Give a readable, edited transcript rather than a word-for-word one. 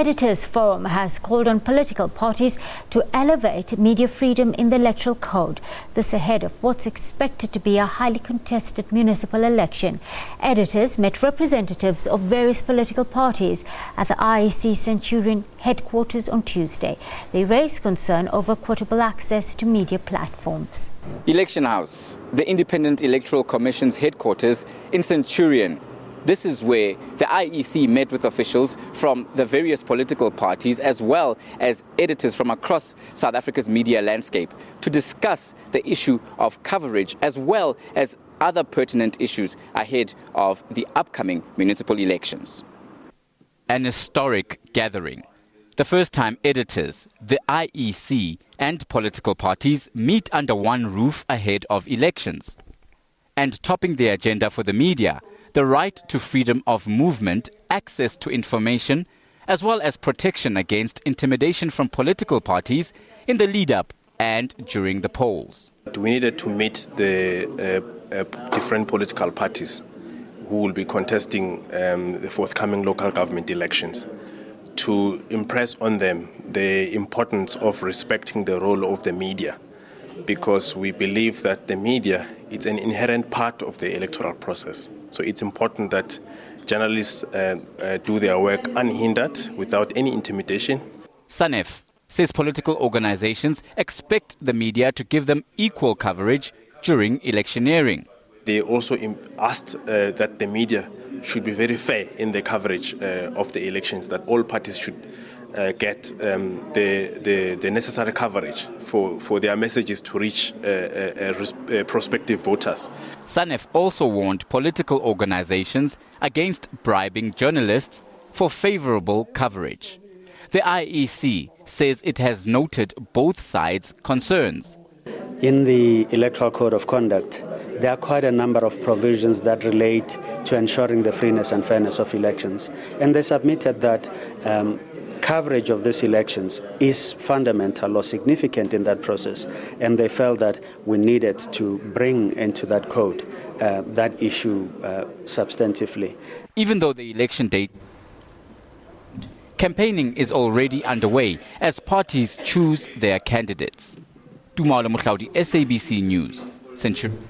Editors Forum has called on political parties to elevate media freedom in the electoral code. This ahead of what's expected to be a highly contested municipal election. Editors met representatives of various political parties at the IEC Centurion headquarters on Tuesday. They raised concern over equitable access to media platforms. Election House, the Independent Electoral Commission's headquarters in Centurion. This is where the IEC met with officials from the various political parties as well as editors from across South Africa's media landscape to discuss the issue of coverage as well as other pertinent issues ahead of the upcoming municipal elections. An historic gathering. The first time editors, the IEC and political parties meet under one roof ahead of elections. And topping the agenda for the media, the right to freedom of movement, access to information, as well as protection against intimidation from political parties in the lead-up and during the polls. We needed to meet the different political parties who will be contesting the forthcoming local government elections to impress on them the importance of respecting the role of the media, because we believe that the media is an inherent part of the electoral process. So it's important that journalists do their work unhindered, without any intimidation. Sanef says political organizations expect the media to give them equal coverage during electioneering. They also asked that the media should be very fair in the coverage of the elections, that all parties should get the necessary coverage for their messages to reach prospective voters. Sanef also warned political organizations against bribing journalists for favorable coverage. The IEC says it has noted both sides' concerns. In the Electoral Code of Conduct, there are quite a number of provisions that relate to ensuring the freeness and fairness of elections. And they submitted that coverage of these elections is fundamental or significant in that process, and they felt that we needed to bring into that code that issue substantively. Even though the election date, campaigning is already underway as parties choose their candidates. Tumalo Mohlaudi, SABC News, Centurion.